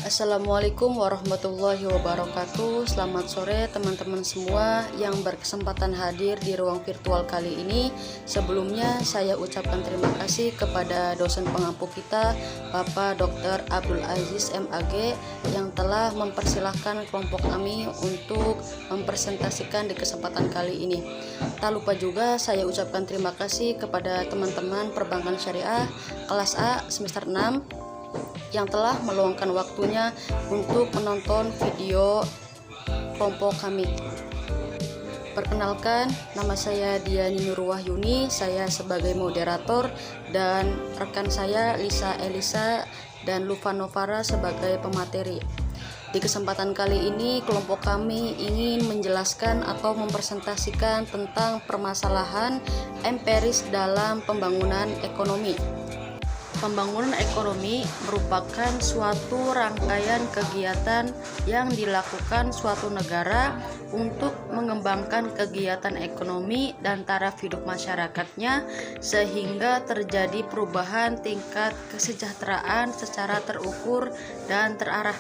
Assalamualaikum warahmatullahi wabarakatuh. Selamat sore teman-teman semua yang berkesempatan hadir di ruang virtual kali ini. Sebelumnya saya ucapkan terima kasih kepada dosen pengampu kita, Bapak Dr. Abdul Aziz MAG, yang telah mempersilahkan kelompok kami untuk mempresentasikan di kesempatan kali ini. Tak lupa juga saya ucapkan terima kasih kepada teman-teman perbankan syariah kelas A semester 6 yang telah meluangkan waktunya untuk menonton video kelompok kami. Perkenalkan, nama saya Diani Nurwahyuni, saya sebagai moderator, dan rekan saya Lisa Elisa dan Lufa Novara sebagai pemateri. Di kesempatan kali ini, kelompok kami ingin menjelaskan atau mempresentasikan tentang permasalahan empiris dalam pembangunan ekonomi. Pembangunan ekonomi merupakan suatu rangkaian kegiatan yang dilakukan suatu negara untuk mengembangkan kegiatan ekonomi dan taraf hidup masyarakatnya sehingga terjadi perubahan tingkat kesejahteraan secara terukur dan terarah.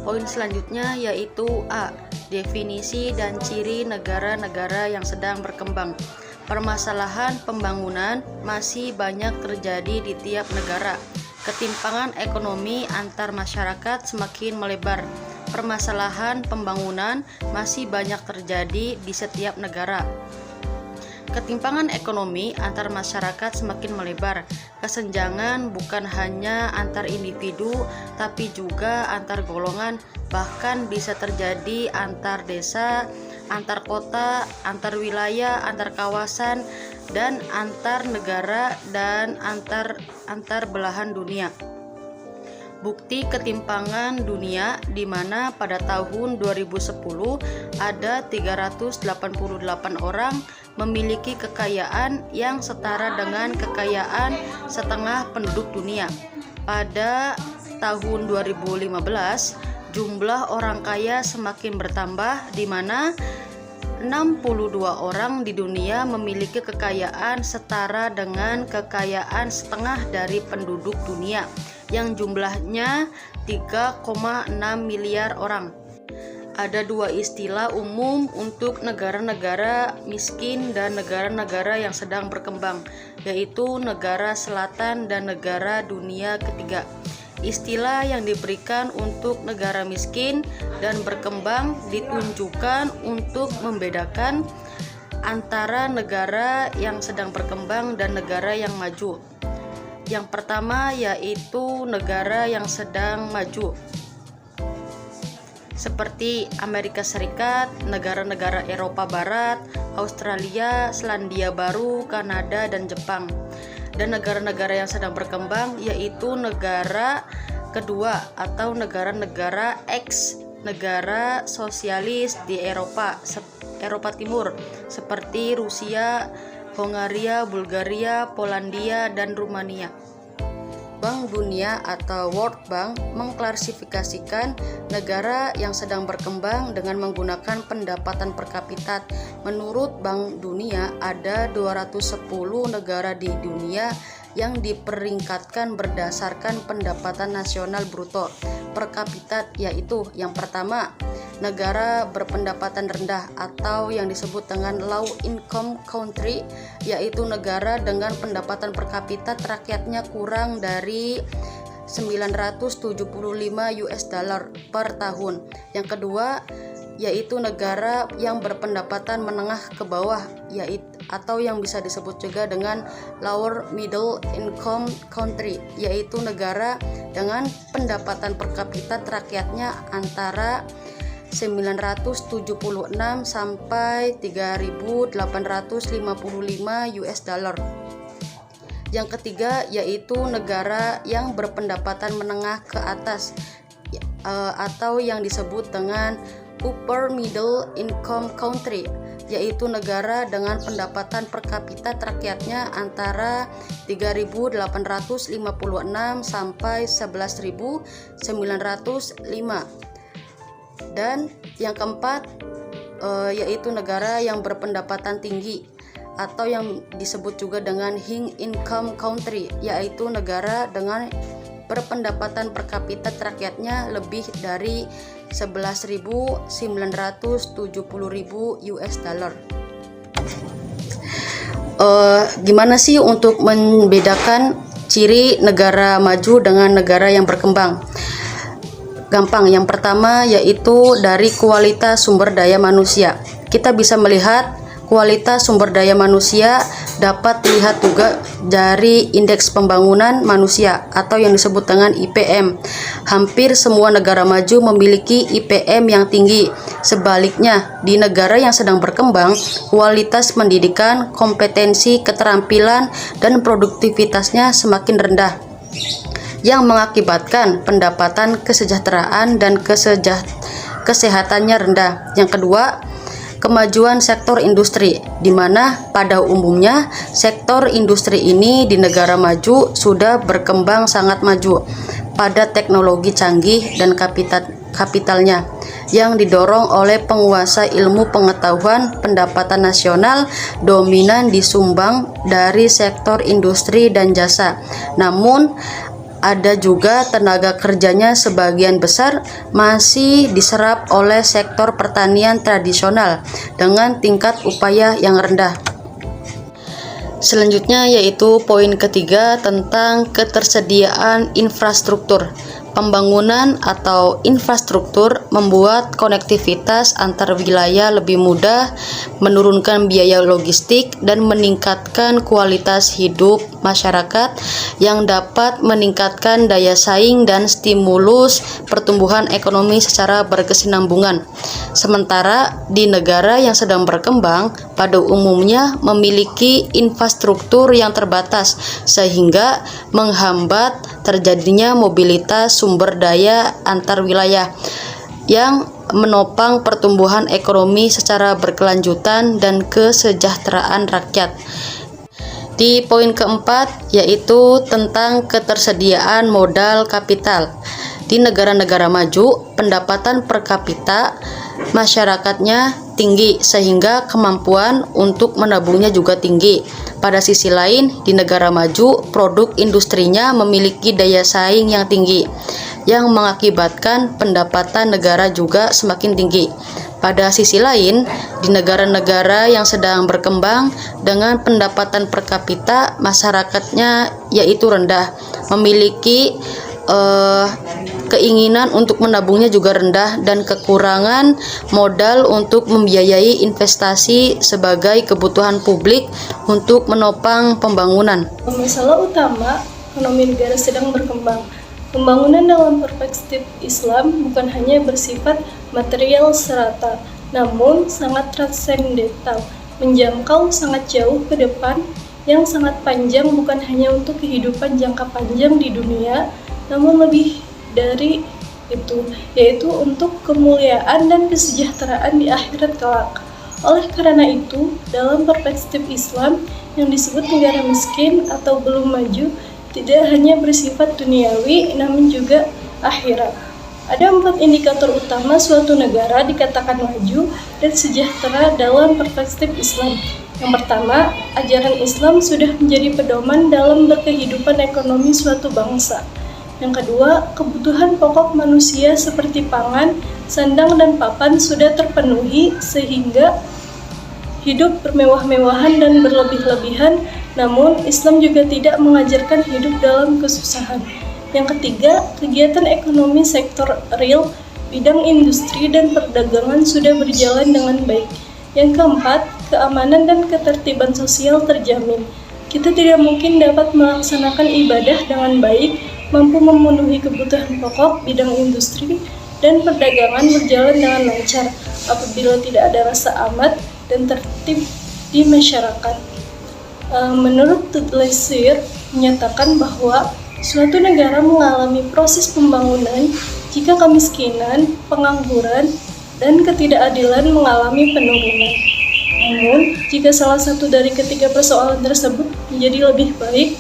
Poin selanjutnya yaitu A. Definisi dan ciri negara-negara yang sedang berkembang. Permasalahan pembangunan masih banyak terjadi di tiap negara. Ketimpangan ekonomi antar masyarakat semakin melebar. Permasalahan pembangunan masih banyak terjadi di setiap negara. Ketimpangan ekonomi antar masyarakat semakin melebar. Kesenjangan bukan hanya antar individu, tapi juga antar golongan, bahkan bisa terjadi antar desa, antar kota, antar wilayah, antar kawasan, dan antar negara dan antar belahan dunia. Bukti ketimpangan dunia di mana pada tahun 2010 ada 388 orang memiliki kekayaan yang setara dengan kekayaan setengah penduduk dunia. Pada tahun 2015 jumlah orang kaya semakin bertambah di mana 62 orang di dunia memiliki kekayaan setara dengan kekayaan setengah dari penduduk dunia yang jumlahnya 3,6 miliar orang. Ada dua istilah umum untuk negara-negara miskin dan negara-negara yang sedang berkembang, yaitu negara selatan dan negara dunia ketiga. Istilah yang diberikan untuk negara miskin dan berkembang ditunjukkan untuk membedakan antara negara yang sedang berkembang dan negara yang maju. Yang pertama yaitu negara yang sedang maju, seperti Amerika Serikat, negara-negara Eropa Barat, Australia, Selandia Baru, Kanada, dan Jepang. Dan negara-negara yang sedang berkembang yaitu negara kedua atau negara-negara ex negara sosialis di Eropa Timur seperti Rusia, Hongaria, Bulgaria, Polandia, dan Rumania. Bank Dunia atau World Bank mengklasifikasikan negara yang sedang berkembang dengan menggunakan pendapatan per kapita. Menurut Bank Dunia, ada 210 negara di dunia yang diperingkatkan berdasarkan pendapatan nasional bruto per kapita, yaitu yang pertama, negara berpendapatan rendah atau yang disebut dengan low income country, yaitu negara dengan pendapatan per kapita rakyatnya kurang dari 975 US dollar per tahun. Yang kedua yaitu negara yang berpendapatan menengah ke bawah, yaitu atau yang bisa disebut juga dengan lower middle income country, yaitu negara dengan pendapatan per kapita rakyatnya antara 976 sampai 3.855 US dollar. Yang ketiga yaitu negara yang berpendapatan menengah ke atas atau yang disebut dengan upper middle income country, yaitu negara dengan pendapatan per kapita rakyatnya antara 3.856 sampai 11.905. Dan yang keempat yaitu negara yang berpendapatan tinggi atau yang disebut juga dengan high income country, yaitu negara dengan berpendapatan per kapita rakyatnya lebih dari 11.970.000 US dollar. Gimana sih untuk membedakan ciri negara maju dengan negara yang berkembang? Gampang, yang pertama yaitu dari kualitas sumber daya manusia. Kita bisa melihat kualitas sumber daya manusia dapat dilihat juga dari indeks pembangunan manusia atau yang disebut dengan IPM. Hampir semua negara maju memiliki IPM yang tinggi. Sebaliknya, di negara yang sedang berkembang, kualitas pendidikan, kompetensi, keterampilan, dan produktivitasnya semakin rendah, yang mengakibatkan pendapatan, kesejahteraan, dan kesehatannya rendah. Yang kedua, kemajuan sektor industri, di mana pada umumnya sektor industri ini di negara maju sudah berkembang sangat maju pada teknologi canggih dan kapitalnya yang didorong oleh penguasa ilmu pengetahuan. Pendapatan nasional dominan disumbang dari sektor industri dan jasa. Namun ada juga tenaga kerjanya sebagian besar masih diserap oleh sektor pertanian tradisional dengan tingkat upaya yang rendah. Selanjutnya yaitu poin ketiga tentang ketersediaan infrastruktur. Pembangunan atau infrastruktur membuat konektivitas antar wilayah lebih mudah, menurunkan biaya logistik, dan meningkatkan kualitas hidup masyarakat yang dapat meningkatkan daya saing dan stimulus pertumbuhan ekonomi secara berkesinambungan. Sementara di negara yang sedang berkembang, pada umumnya memiliki infrastruktur yang terbatas sehingga menghambat terjadinya mobilitas sumber daya antar wilayah yang menopang pertumbuhan ekonomi secara berkelanjutan dan kesejahteraan rakyat. Di poin keempat yaitu tentang ketersediaan modal kapital. Di negara-negara maju, pendapatan per kapita masyarakatnya tinggi sehingga kemampuan untuk menabungnya juga tinggi. Pada sisi lain, di negara maju, produk industrinya memiliki daya saing yang tinggi, yang mengakibatkan pendapatan negara juga semakin tinggi. Pada sisi lain, di negara-negara yang sedang berkembang dengan pendapatan per kapita masyarakatnya yaitu rendah, memiliki keinginan untuk menabungnya juga rendah dan kekurangan modal untuk membiayai investasi sebagai kebutuhan publik untuk menopang pembangunan. Masalah utama ekonomi negara sedang berkembang. Pembangunan dalam perspektif Islam bukan hanya bersifat material serata, namun sangat transendental, menjangkau sangat jauh ke depan, yang sangat panjang bukan hanya untuk kehidupan jangka panjang di dunia, namun lebih dari itu, yaitu untuk kemuliaan dan kesejahteraan di akhirat kelak. Oleh karena itu, dalam perspektif Islam yang disebut negara miskin atau belum maju tidak hanya bersifat duniawi, namun juga akhirat. Ada 4 indikator utama suatu negara dikatakan maju dan sejahtera dalam perspektif Islam. Yang pertama, ajaran Islam sudah menjadi pedoman dalam berkehidupan ekonomi suatu bangsa. Yang kedua, kebutuhan pokok manusia seperti pangan, sandang, dan papan sudah terpenuhi sehingga hidup bermewah-mewahan dan berlebih-lebihan, namun Islam juga tidak mengajarkan hidup dalam kesusahan. Yang ketiga, kegiatan ekonomi sektor real, bidang industri dan perdagangan sudah berjalan dengan baik. Yang keempat, keamanan dan ketertiban sosial terjamin. Kita tidak mungkin dapat melaksanakan ibadah dengan baik, mampu memenuhi kebutuhan pokok, bidang industri, dan perdagangan berjalan dengan lancar apabila tidak ada rasa aman dan tertib di masyarakat. Menurut Tudlesir menyatakan bahwa suatu negara mengalami proses pembangunan jika kemiskinan, pengangguran, dan ketidakadilan mengalami penurunan. Namun, jika salah satu dari ketiga persoalan tersebut menjadi lebih baik,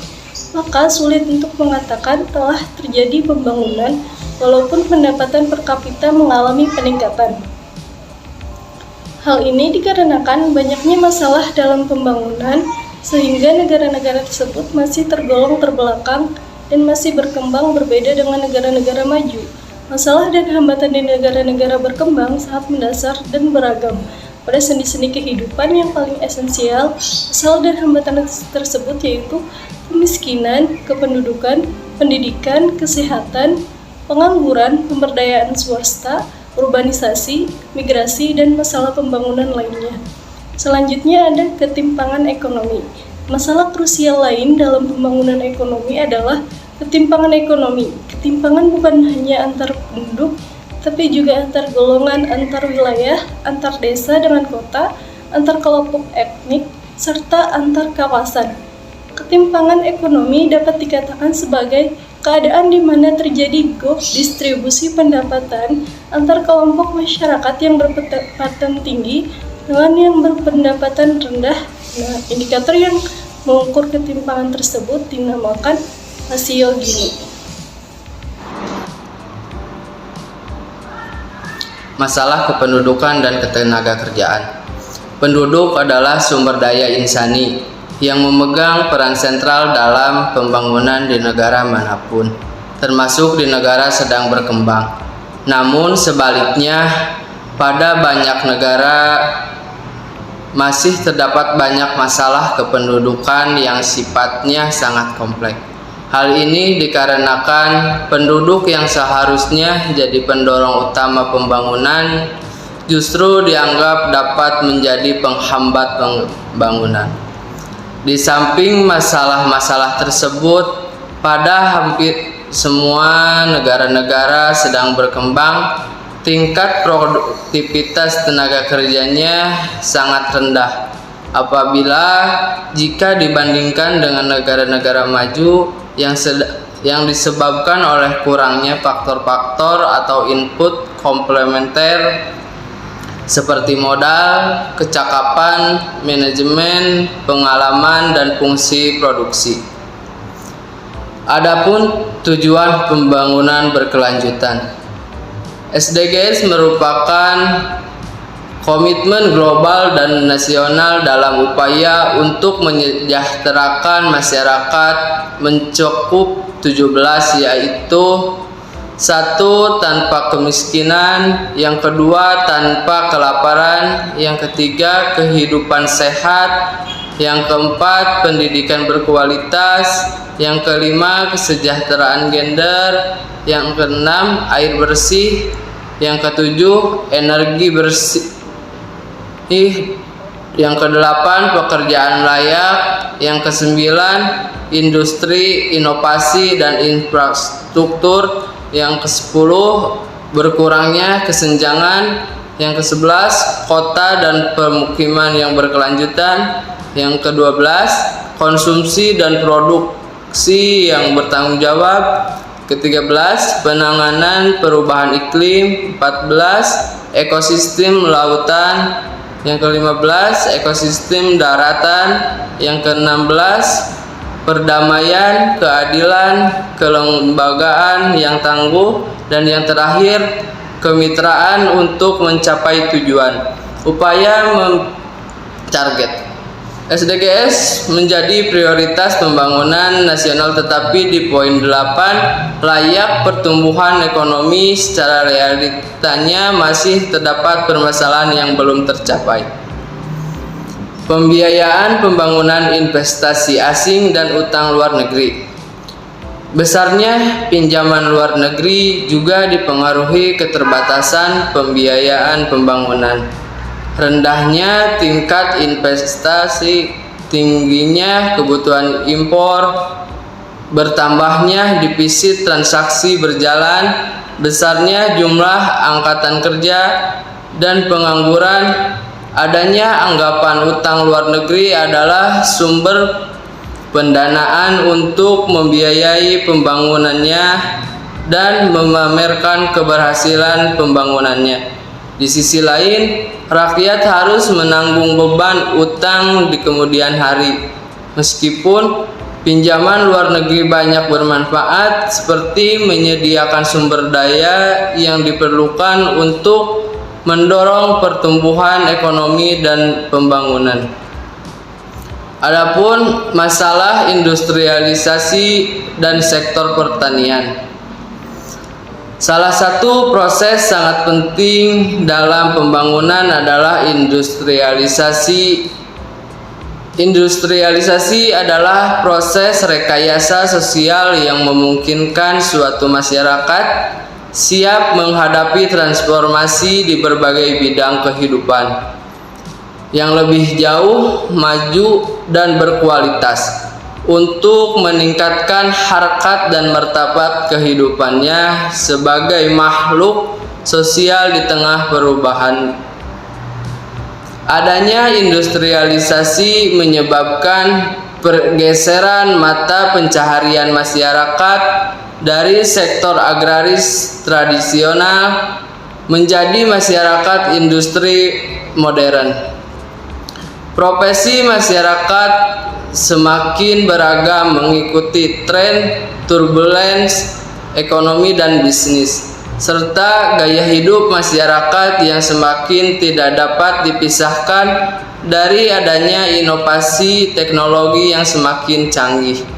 maka sulit untuk mengatakan telah terjadi pembangunan walaupun pendapatan per kapita mengalami peningkatan. Hal ini dikarenakan banyaknya masalah dalam pembangunan sehingga negara-negara tersebut masih tergolong terbelakang dan masih berkembang berbeda dengan negara-negara maju. Masalah dan hambatan di negara-negara berkembang sangat mendasar dan beragam. Pada sendi-sendi kehidupan yang paling esensial, masalah dan hambatan tersebut yaitu kemiskinan, kependudukan, pendidikan, kesehatan, pengangguran, pemberdayaan swasta, urbanisasi, migrasi, dan masalah pembangunan lainnya. Selanjutnya ada ketimpangan ekonomi. Masalah krusial lain dalam pembangunan ekonomi adalah ketimpangan ekonomi. Ketimpangan bukan hanya antar penduduk, tapi juga antar golongan, antar wilayah, antar desa dengan kota, antar kelompok etnik, serta antar kawasan. Ketimpangan ekonomi dapat dikatakan sebagai keadaan di mana terjadi gap distribusi pendapatan antar kelompok masyarakat yang berpendapatan tinggi dengan yang berpendapatan rendah. Nah, indikator yang mengukur ketimpangan tersebut dinamakan rasio Gini. Masalah kependudukan dan ketenagakerjaan. Penduduk adalah sumber daya insani yang memegang peran sentral dalam pembangunan di negara manapun, termasuk di negara sedang berkembang. Namun sebaliknya, pada banyak negara masih terdapat banyak masalah kependudukan yang sifatnya sangat kompleks. Hal ini dikarenakan penduduk yang seharusnya jadi pendorong utama pembangunan justru dianggap dapat menjadi penghambat pembangunan. Di samping masalah-masalah tersebut, pada hampir semua negara-negara sedang berkembang, tingkat produktivitas tenaga kerjanya sangat rendah apabila jika dibandingkan dengan negara-negara maju yang disebabkan oleh kurangnya faktor-faktor atau input komplementer seperti modal, kecakapan, manajemen, pengalaman, dan fungsi produksi. Adapun tujuan pembangunan berkelanjutan. SDGs merupakan komitmen global dan nasional dalam upaya untuk menyejahterakan masyarakat mencakup 17, yaitu 1. Tanpa kemiskinan, yang kedua tanpa kelaparan, yang ketiga kehidupan sehat, yang keempat pendidikan berkualitas, yang kelima kesejahteraan gender, yang keenam air bersih, yang ketujuh energi bersih, yang kedelapan pekerjaan layak, yang kesembilan industri, inovasi, dan infrastruktur, yang kesepuluh berkurangnya kesenjangan, yang kesebelas kota dan pemukiman yang berkelanjutan, yang kedua-belas konsumsi dan produksi yang bertanggung jawab, ke-13 penanganan perubahan iklim, 14 ekosistem lautan, yang ke-15 ekosistem daratan, yang ke-16 perdamaian, keadilan, kelembagaan yang tangguh, dan yang terakhir kemitraan untuk mencapai tujuan. Upaya target SDGs menjadi prioritas pembangunan nasional, tetapi di poin 8 layak pertumbuhan ekonomi secara realitanya masih terdapat permasalahan yang belum tercapai. Pembiayaan pembangunan investasi asing dan utang luar negeri. Besarnya pinjaman luar negeri juga dipengaruhi keterbatasan pembiayaan pembangunan. Rendahnya tingkat investasi, tingginya kebutuhan impor, bertambahnya defisit transaksi berjalan, besarnya jumlah angkatan kerja dan pengangguran, adanya anggapan utang luar negeri adalah sumber pendanaan untuk membiayai pembangunannya dan memamerkan keberhasilan pembangunannya. Di sisi lain, rakyat harus menanggung beban utang di kemudian hari. Meskipun pinjaman luar negeri banyak bermanfaat, seperti menyediakan sumber daya yang diperlukan untuk mendorong pertumbuhan ekonomi dan pembangunan. Adapun masalah industrialisasi dan sektor pertanian. Salah satu proses sangat penting dalam pembangunan adalah industrialisasi. Industrialisasi adalah proses rekayasa sosial yang memungkinkan suatu masyarakat siap menghadapi transformasi di berbagai bidang kehidupan yang lebih jauh, maju, dan berkualitas untuk meningkatkan harkat dan martabat kehidupannya sebagai makhluk sosial di tengah perubahan. Adanya industrialisasi menyebabkan pergeseran mata pencaharian masyarakat dari sektor agraris tradisional menjadi masyarakat industri modern. Profesi masyarakat semakin beragam mengikuti tren turbulence ekonomi dan bisnis, serta gaya hidup masyarakat yang semakin tidak dapat dipisahkan dari adanya inovasi teknologi yang semakin canggih.